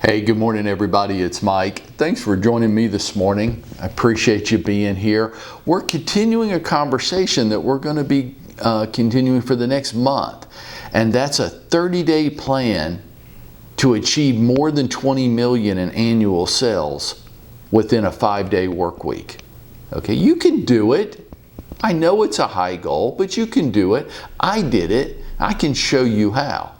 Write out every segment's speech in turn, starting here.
Hey, good morning everybody, it's Mike. Thanks for joining me this morning. I appreciate you being here. We're continuing a conversation that we're going to be continuing for the next month, and that's a 30-day plan to achieve more than 20 million in annual sales within a 5-day work week. Okay, you can do it. I know it's a high goal, but you can do it. I did it. I can show you how.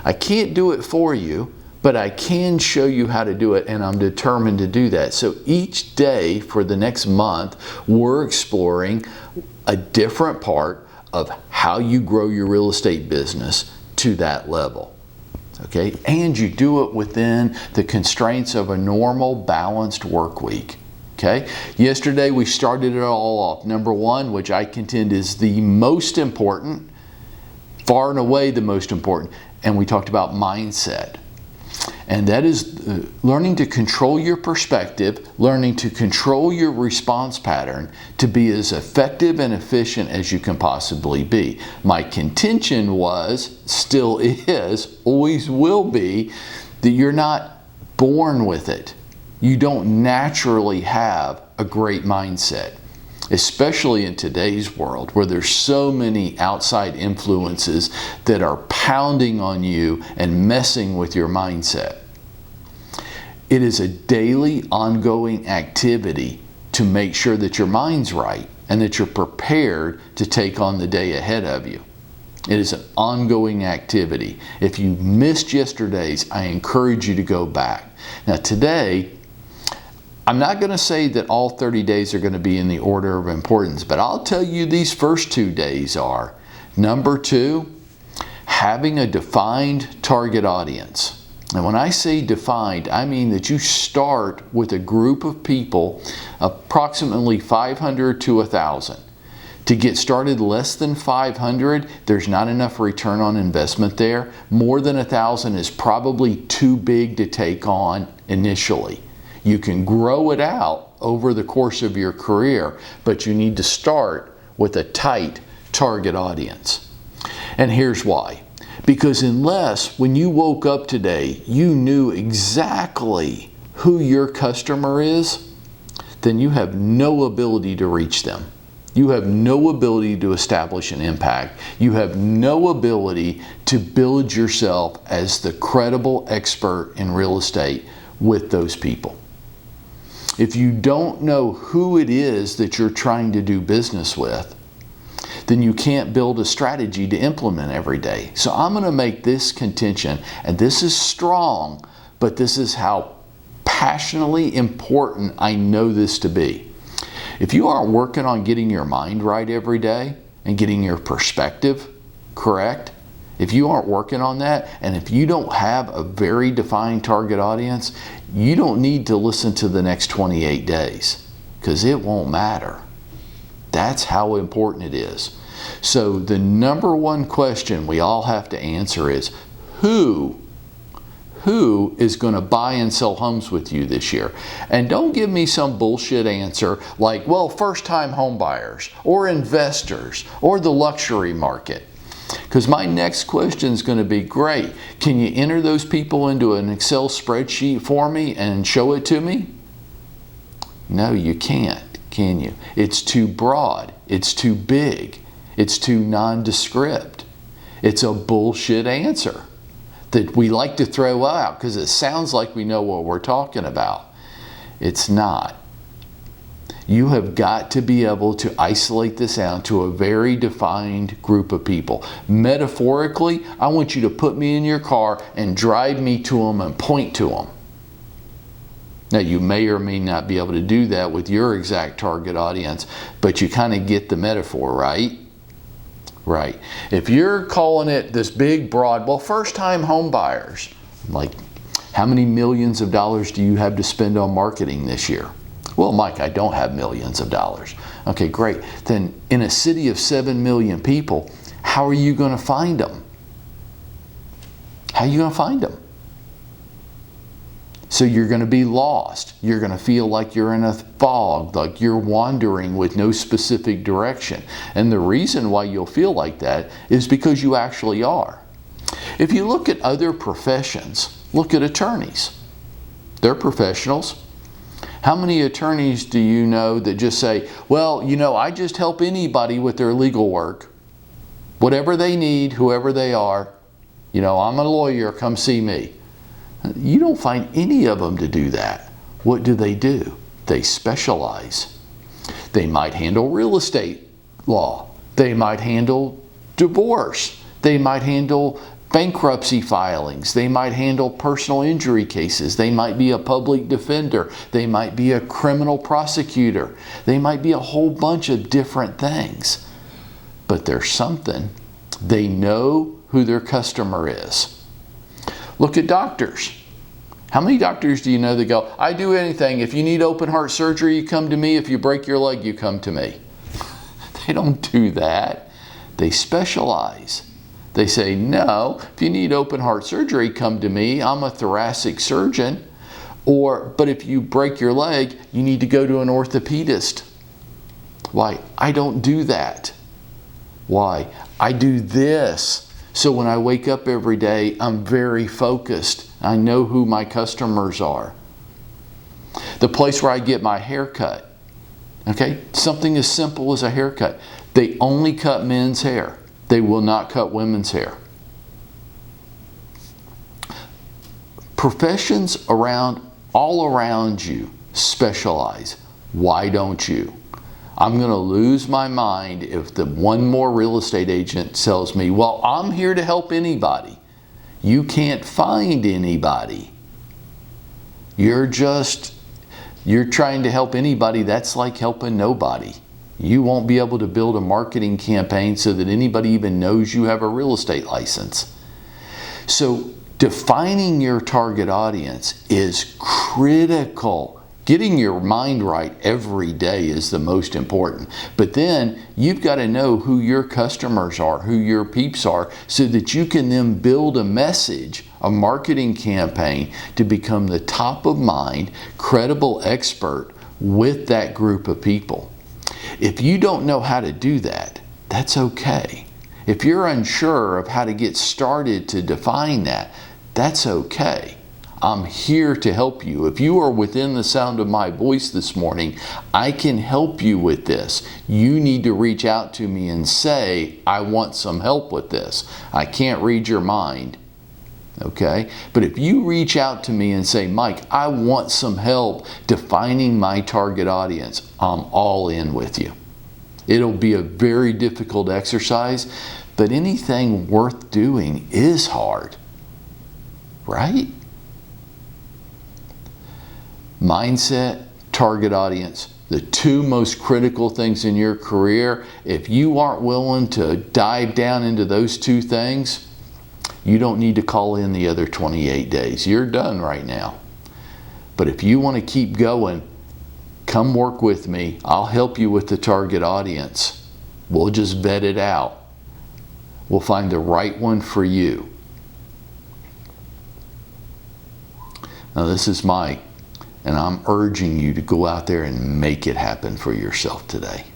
I can't do it for you, but I can show you how to do it, and I'm determined to do that. So each day for the next month, we're exploring a different part of how you grow your real estate business to that level. Okay, and you do it within the constraints of a normal, balanced work week. Okay, yesterday we started it all off. Number one, which I contend is the most important, far and away the most important, and we talked about mindset. And that is learning to control your perspective, learning to control your response pattern to be as effective and efficient as you can possibly be. My contention was, still is, always will be, that you're not born with it. You don't naturally have a great mindset, especially in today's world where there's so many outside influences that are pounding on you and messing with your mindset. It is a daily, ongoing activity to make sure that your mind's right and that you're prepared to take on the day ahead of you. It is an ongoing activity. If you missed yesterday's, I encourage you to go back. Now today, I'm not going to say that all 30 days are going to be in the order of importance, but I'll tell you these first 2 days are. Number 2, having a defined target audience. And when I say defined, I mean that you start with a group of people, approximately 500 to 1,000. To get started less than 500, there's not enough return on investment there. More than 1,000 is probably too big to take on initially. You can grow it out over the course of your career, but you need to start with a tight target audience. And here's why. Because unless when you woke up today, you knew exactly who your customer is, then you have no ability to reach them. You have no ability to establish an impact. You have no ability to build yourself as the credible expert in real estate with those people. If you don't know who it is that you're trying to do business with, then you can't build a strategy to implement every day. So I'm going to make this contention, and this is strong, but this is how passionately important I know this to be. If you aren't working on getting your mind right every day and getting your perspective correct, if you aren't working on that, and if you don't have a very defined target audience, you don't need to listen to the next 28 days because it won't matter. That's how important it is. So the number one question we all have to answer is, who is going to buy and sell homes with you this year? And don't give me some bullshit answer like, well, first-time home buyers or investors or the luxury market. Because my next question is going to be, great, can you enter those people into an Excel spreadsheet for me and show it to me? No, you can't, can you? It's too broad. It's too big. It's too nondescript. It's a bullshit answer that we like to throw out because it sounds like we know what we're talking about. It's not. You have got to be able to isolate this out to a very defined group of people. Metaphorically, I want you to put me in your car and drive me to them and point to them. Now, you may or may not be able to do that with your exact target audience, but you kind of get the metaphor, right? Right. If you're calling it this big, broad, well, first-time home buyers, like, how many millions of dollars do you have to spend on marketing this year? Well, Mike, I don't have millions of dollars. Okay, great. Then in a city of 7 million people, how are you going to find them? How are you going to find them? So you're going to be lost. You're going to feel like you're in a fog, like you're wandering with no specific direction. And the reason why you'll feel like that is because you actually are. If you look at other professions, look at attorneys. They're professionals. How many attorneys do you know that just say, well, I just help anybody with their legal work. Whatever they need, whoever they are, I'm a lawyer, come see me. You don't find any of them to do that. What do? They specialize. They might handle real estate law. They might handle divorce. They might handle bankruptcy filings. They might handle personal injury cases. They might be a public defender. They might be a criminal prosecutor. They might be a whole bunch of different things. But there's something. They know who their customer is. Look at doctors. How many doctors do you know that go, I do anything. If you need open heart surgery, you come to me. If you break your leg, you come to me. They don't do that. They specialize. They say, no, if you need open heart surgery, come to me. I'm a thoracic surgeon. But if you break your leg, you need to go to an orthopedist. Why? I don't do that. Why? I do this. So when I wake up every day, I'm very focused. I know who my customers are. The place where I get my hair cut. Okay? Something as simple as a haircut. They only cut men's hair. They will not cut women's hair. Professions all around you specialize. Why don't you? I'm going to lose my mind if the one more real estate agent tells me, well, I'm here to help anybody. You can't find anybody. You're trying to help anybody. That's like helping nobody. You won't be able to build a marketing campaign so that anybody even knows you have a real estate license. So defining your target audience is critical. Getting your mind right every day is the most important. But then you've got to know who your customers are, who your peeps are, so that you can then build a message, a marketing campaign to become the top of mind, credible expert with that group of people. If you don't know how to do that, that's okay. If you're unsure of how to get started to define that, that's okay. I'm here to help you. If you are within the sound of my voice this morning, I can help you with this. You need to reach out to me and say, I want some help with this. I can't read your mind. Okay? But if you reach out to me and say, Mike, I want some help defining my target audience, I'm all in with you. It'll be a very difficult exercise, but anything worth doing is hard. Right? Mindset, target audience, the two most critical things in your career. If you aren't willing to dive down into those two things, you don't need to call in the other 28 days. You're done right now. But if you want to keep going, come work with me. I'll help you with the target audience. We'll just vet it out. We'll find the right one for you. Now, this is Mike, and I'm urging you to go out there and make it happen for yourself today.